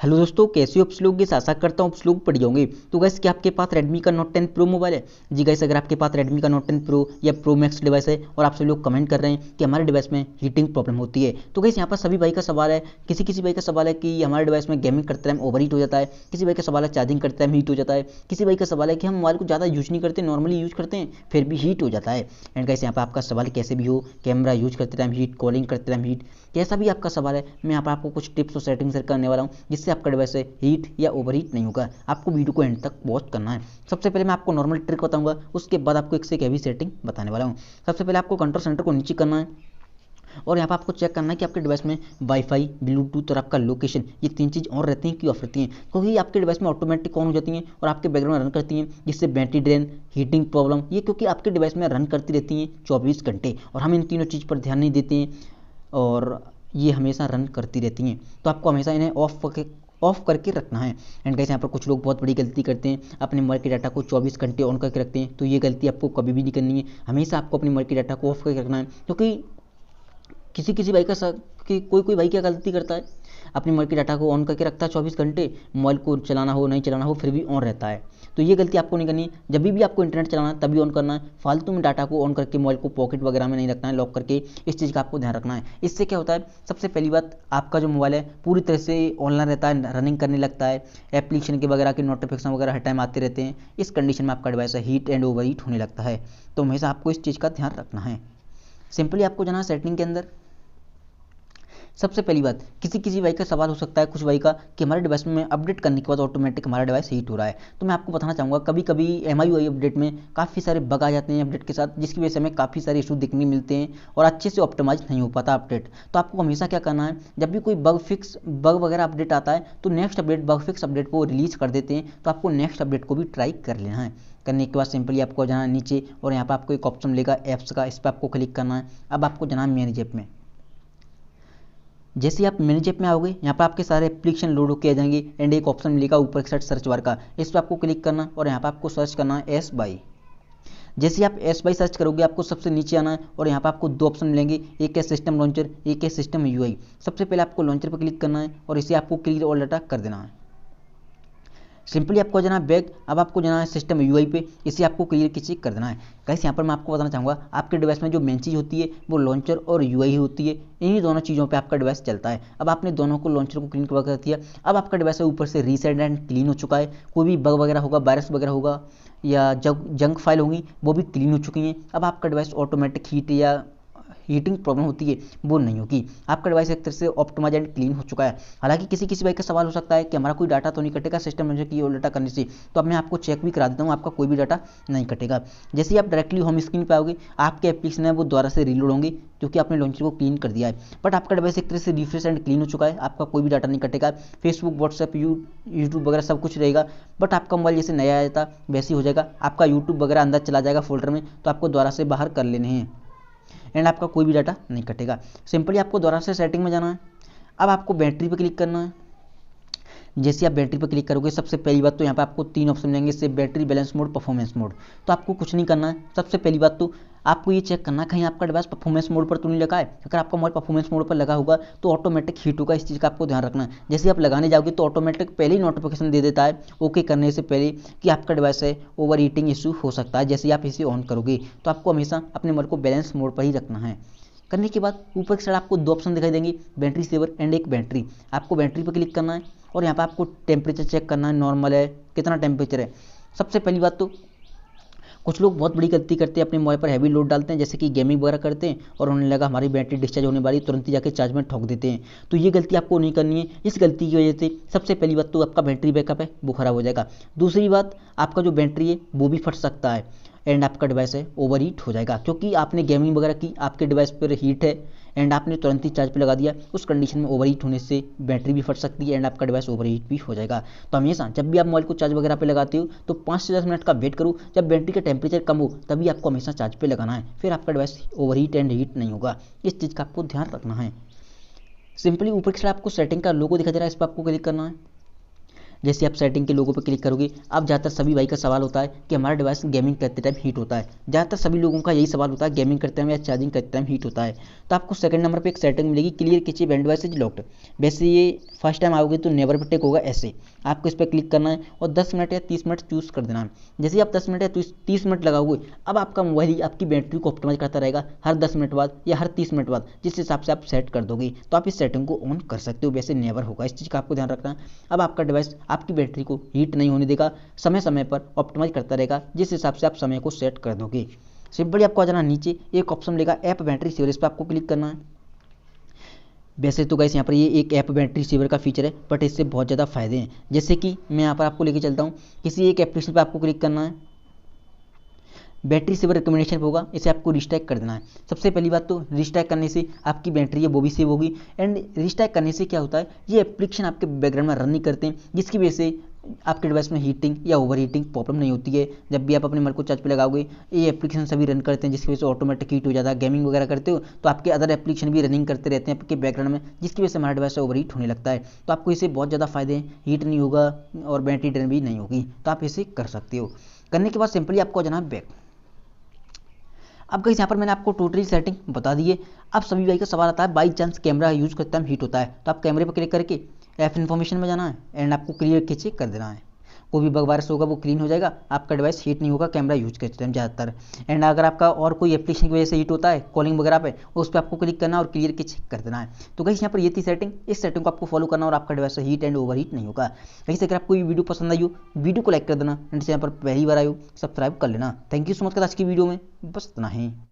Hello दोस्तों, कैसे हो आप लोग। ये आशा करता हूँ आप लोग बढ़िया होंगे। तो गैस क्या आपके पास Redmi का Note 10 Pro मोबाइल है? जी गैस, अगर आपके पास Redmi का Note 10 Pro या Pro Max डिवाइस है और आप सभी लोग कमेंट कर रहे हैं कि हमारे डिवाइस में हीटिंग प्रॉब्लम होती है, तो गैस यहाँ पर सभी भाई का सवाल है। किसी भाई का सवाल है कि हमारे डिवाइस में गेमिंग करते टाइम ओवर हीट हो जाता है, किसी भाई का सवाल है चार्जिंग करते टाइम हीट हो जाता है, किसी भाई का सवाल है कि हम मोबाइल को ज़्यादा यूज नहीं करते, नॉर्मली यूज करते हैं फिर भी हीट हो जाता है। एंड गैस यहाँ पर आपका सवाल कैसे भी हो, कैमरा यूज करते टाइम हीट, कॉलिंग करते टाइम हीट, कैसा भी आपका सवाल है, मैं यहाँ पर आपको कुछ टिप्स और सेटिंग शेयर करने वाला हूँ जिससे आपका डिवाइस से हीट या ओवर हीट नहीं होगा। आपको वीडियो को एंड तक वॉच करना है। सबसे पहले मैं आपको नॉर्मल ट्रिक बताऊंगा, उसके बाद आपको एक से एक हैवी सेटिंग बताने वाला हूँ। सबसे पहले आपको कंट्रोल सेंटर को नीचे करना है और यहाँ पर आपको चेक करना है कि आपके डिवाइस में वाईफाई, ब्लूटूथ और आपका लोकेशन, ये तीन चीज़ ऑन रहती हैं कि ऑफ रहती हैं, क्योंकि आपके डिवाइस में ऑटोमेटिक ऑन हो जाती हैं और आपके बैकग्राउंड में रन करती हैं, जिससे बैटरी ड्रेन, हीटिंग प्रॉब्लम, ये क्योंकि आपके डिवाइस में रन करती रहती हैं 24 घंटे और हम इन तीनों चीज़ पर ध्यान नहीं देते हैं और ये हमेशा रन करती रहती हैं। तो आपको हमेशा इन्हें ऑफ करके रखना है। एंड गाइस यहाँ पर कुछ लोग बहुत बड़ी गलती करते हैं, अपने मोबाइल के डाटा को 24 घंटे ऑन करके रखते हैं, तो ये गलती आपको कभी भी नहीं करनी है। हमेशा आपको अपने मोबाइल के डाटा को ऑफ करके रखना है, क्योंकि किसी भाई का कि कोई भाई क्या गलती करता है, अपने मोबाइल के डाटा को ऑन करके रखता है 24 घंटे, मोबाइल को चलाना हो नहीं चलाना हो फिर भी ऑन रहता है। तो ये गलती आपको नहीं करनी है। जब भी आपको इंटरनेट चलाना है तभी ऑन करना है, फालतू में डाटा को ऑन करके मोबाइल को पॉकेट वगैरह में नहीं रखना है लॉक करके। इस चीज़ का आपको ध्यान रखना है। इससे क्या होता है, सबसे पहली बात, आपका जो मोबाइल है पूरी तरह से ऑनलाइन रहता है, रनिंग करने लगता है, एप्लीकेशन के वगैरह के नोटिफिकेशन वगैरह हर टाइम आते रहते हैं। इस कंडीशन में आपका device heat and over heat होने लगता है। तो हमेशा आपको इस चीज़ का ध्यान रखना है। सिंपली आपको जाना सेटिंग के अंदर। सबसे पहली बात, किसी भाई का सवाल हो सकता है, कुछ भाई का, कि हमारे डिवाइस में अपडेट करने के बाद ऑटोमेटिक हमारा डिवाइस हीट हो रहा है। तो मैं आपको बताना चाहूँगा, कभी कभी MIUI अपडेट में काफ़ी सारे बग आ जाते हैं अपडेट के साथ, जिसकी वजह से हमें काफ़ी सारे इशू देखने मिलते हैं और अच्छे से ऑप्टिमाइज नहीं हो पाता अपडेट। तो आपको हमेशा क्या करना है, जब भी कोई बग वगैरह अपडेट आता है तो next update, bug fix update को रिलीज़ कर देते हैं, तो आपको नेक्स्ट अपडेट को भी ट्राई कर लेना है। करने के बाद सिंपली आपको जाना नीचे और यहाँ पर आपको एक ऑप्शन मिलेगा ऐप्स का, इस पर आपको क्लिक करना है। अब आपको जाना मैनेज ऐप में। जैसे आप मैनेज ऐप में आओगे, यहाँ पर आपके सारे एप्लीकेशन लोड होकर आ जाएंगे एंड एक ऑप्शन मिलेगा ऊपर के साइड सर्च बार का, इस पर आपको क्लिक करना और यहाँ पर आपको सर्च करना है एस बाई। जैसे आप एस बाई सर्च करोगे आपको सबसे नीचे आना है और यहाँ पर आपको दो ऑप्शन मिलेंगे, एक है सिस्टम लॉन्चर, एक है सिस्टम यूआई। सबसे पहले आपको लॉन्चर पर क्लिक करना है और इसे आपको क्लियर ऑल डाटा कर देना है। सिंपली आपको जाना है बैक। अब आपको जाना है सिस्टम यूआई पे, इसे आपको क्लियर किसी कर देना है। गाइस यहाँ पर मैं आपको बताना चाहूँगा, आपके डिवाइस में जो मेन चीज़ होती है वो लॉन्चर और यूआई होती है। इन्हीं दोनों चीज़ों पे आपका डिवाइस चलता है। अब आपने दोनों को, लॉन्चर को क्लीन कर दिया, अब आपका डिवाइस ऊपर से रीसेट एंड क्लीन हो चुका है। कोई भी बग वगैरह होगा, वायरस वगैरह होगा या जंक फाइल होंगी, वो भी क्लीन हो चुकी हैं। अब आपका डिवाइस ऑटोमेटिक हीट या हीटिंग प्रॉब्लम होती है वो नहीं होगी। आपका डिवाइस एक तरह से ऑप्टिमाइज एंड क्लीन हो चुका है। हालांकि किसी भाई का सवाल हो सकता है कि हमारा कोई डाटा तो नहीं कटेगा सिस्टम लॉन्चर की डाटा करने से, तो अब मैं आपको चेक भी करा देता हूँ, आपका कोई भी डाटा नहीं कटेगा। जैसे ही आप डायरेक्टली होम स्क्रीन पर आओगे, आपके एप्लीकेशन है वो दोबारा से रीलोड होंगे क्योंकि आपने लॉन्चर को क्लीन कर दिया है। बट आपका डिवाइस एक तरह से रिफ्रेश एंड क्लीन हो चुका है, आपका कोई भी डाटा नहीं कटेगा। फेसबुक, व्हाट्सएप, यूट्यूब वगैरह सब कुछ रहेगा, बट आपका मोबाइल जैसे नया आया था वैसे ही हो जाएगा। आपका यूट्यूब वगैरह अंदर चला जाएगा फोल्डर में, तो आपको दोबारा से बाहर कर लेने हैं एंड आपका कोई भी डाटा नहीं कटेगा। सिंपली आपको दोबारा से सेटिंग में जाना है। अब आपको बैटरी पर क्लिक करना है। जैसे आप बैटरी पर क्लिक करोगे, सबसे पहली बात तो यहाँ पे आपको तीन ऑप्शन मिलेंगे, से battery, balance mode, performance mode. तो आपको कुछ नहीं करना है। सबसे पहली बात तो आपको ये चेक करना है कहीं आपका डिवाइस परफॉर्मेंस मोड पर तो नहीं लगा है। अगर आपका मोबाइल परफॉर्मेंस मोड पर लगा होगा तो ऑटोमेटिक हीट होगा, इस चीज़ का आपको ध्यान रखना है। जैसे आप लगाने जाओगे तो ऑटोमेटिक पहले ही नोटिफिकेशन दे देता है ओके करने से पहले कि आपका डिवाइस है ओवर हीटिंग इशू हो सकता है। जैसे आप इसे ऑन करोगे तो आपको हमेशा अपने मोबाइल को बैलेंस मोड पर ही रखना है। करने के बाद ऊपर की साइड आपको दो ऑप्शन दिखाई देंगे, बैटरी सेवर एंड एक बैटरी। आपको बैटरी पर क्लिक करना है और यहाँ पर आपको टेम्परेचर चेक करना है, नॉर्मल है, कितना टेम्परेचर है। सबसे पहली बात तो कुछ लोग बहुत बड़ी गलती करते हैं, अपने मोबाइल पर हैवी लोड डालते हैं, जैसे कि गेमिंग वगैरह करते हैं और उन्हें लगा हमारी बैटरी डिस्चार्ज होने वाली, तुरंत ही जाके चार्ज में ठोक देते हैं। तो ये गलती आपको नहीं करनी है। इस गलती की वजह से सबसे पहली बात तो आपका बैटरी बैकअप है वो खराब हो जाएगा। दूसरी बात, आपका जो बैटरी है वो भी फट सकता है एंड आपका डिवाइस है ओवर हीट हो जाएगा, क्योंकि आपने गेमिंग वगैरह की, आपके डिवाइस पर हीट है एंड आपने तुरंत ही चार्ज पे लगा दिया। उस कंडीशन में ओवर हीट होने से बैटरी भी फट सकती है एंड आपका डिवाइस ओवर हीट भी हो जाएगा। तो हमेशा जब भी आप मोबाइल को चार्ज वगैरह पे लगाते हो तो 5 से 10 मिनट का वेट करो, जब बैटरी का टेम्परेचर कम हो तभी आपको हमेशा चार्ज पे लगाना है, फिर आपका device over heat and heat नहीं होगा। इस चीज़ का आपको ध्यान रखना है। सिंपली ऊपर की साइड आपको सेटिंग का लोगो दिखा दे रहा है, इस पर आपको क्लिक करना है। जैसे आप सेटिंग के लोगो पर क्लिक करोगे, अब ज़्यादातर सभी भाई का सवाल होता है कि हमारा डिवाइस गेमिंग करते टाइम हीट होता है। ज़्यादातर सभी लोगों का यही सवाल होता है, गेमिंग करते टाइम या चार्जिंग करते टाइम हीट होता है। तो आपको सेकंड नंबर पे एक सेटिंग मिलेगी, क्लियर कीजिए व्हेन डिवाइस इज लॉक्ड। वैसे ये फर्स्ट टाइम आओगे तो नेवर पे टेक होगा, ऐसे आपको इस पर क्लिक करना है और 10 मिनट या 30 मिनट चूज़ कर देना है। जैसे ही आप 10 मिनट या 30 मिनट लगाओगे, अब आपका मोबाइल ही आपकी बैटरी को ऑप्टिमाइज करता रहेगा हर 10 मिनट बाद या हर 30 मिनट बाद, जिस हिसाब से आप सेट कर दोगे। तो आप इस सेटिंग को ऑन कर सकते हो, वैसे नेवर होगा, इस चीज़ का आपको ध्यान रखना है। अब आपका डिवाइस आपकी बैटरी को हीट नहीं होने देगा, समय समय पर ऑप्टिमाइज करता रहेगा जिस हिसाब से आप समय को सेट कर दोगे। सिंपली आपको आ जाना नीचे, एक ऑप्शन मिलेगा ऐप बैटरी सेवर, इस पर आपको क्लिक करना है। वैसे तो गाइस यहाँ पर ये एक ऐप बैटरी सेवर का फीचर है, बट इससे बहुत ज़्यादा फायदे हैं। जैसे कि मैं यहाँ पर आपको लेके चलता हूँ, किसी एक एप्लीकेशन पर आपको क्लिक करना है, बैटरी सेवर रिकमेंडेशन होगा, इसे आपको रिस्टैक कर देना है। सबसे पहली बात तो रिस्टैक करने से आपकी बैटरी है वो भी सेव होगी, एंड रिस्टैक करने से क्या होता है, ये एप्लीकेशन आपके बैकग्राउंड में रन नहीं करते हैं, जिसकी वजह से आपके डिवाइस में हीटिंग या ओवर हीटिंग प्रॉब्लम नहीं होती है। जब भी आप अपने मोबाइल को चार्ज पे लगाओगे, ये एप्लीकेशन सभी रन करते हैं, जिसकी वजह से ऑटोमेटिक हीट हो जाता है। गेमिंग वगैरह करते हो तो आपके अदर एप्लीकेशन भी रनिंग करते रहते हैं आपके बैकग्राउंड में, जिसकी वजह से हमारा डिवाइस ओवर हीट होने लगता है। तो आपको इससे बहुत ज़्यादा फायदे हैं, हीट नहीं होगा और बैटरी ड्रेन भी नहीं होगी। तो आप इसे कर सकते हो। करने के बाद सिंपली आपको जाना बैक। अब गाइस यहाँ पर मैंने आपको टोटली सेटिंग बता दी है। अब सभी भाई का सवाल आता है, बाई चांस कैमरा यूज़ करते टाइम हीट होता है, तो आप कैमरे पर क्लिक करके ऐप इन्फॉर्मेशन में जाना है एंड आपको क्लियर खींचे कर देना है। कोई भी बग वायरस होगा वो क्लीन हो जाएगा, आपका डिवाइस हीट नहीं होगा कैमरा यूज करते टाइम ज़्यादातर। एंड अगर आपका और कोई एप्लीकेशन की वजह से हीट होता है कॉलिंग वगैरह पे, उस पर आपको क्लिक करना और क्लियर के चेक कर देना है। तो गाइस यहाँ पर ये थी सेटिंग, इस सेटिंग को आपको फॉलो करना और आपका device heat and over heat नहीं होगा। गाइस अगर आपको ये वीडियो पसंद आई हो, वीडियो को लाइक कर देना, एंड चैनल पर पहली बार आए हो सब्सक्राइब कर लेना। Thank you so much. आज की वीडियो में बस इतना ही।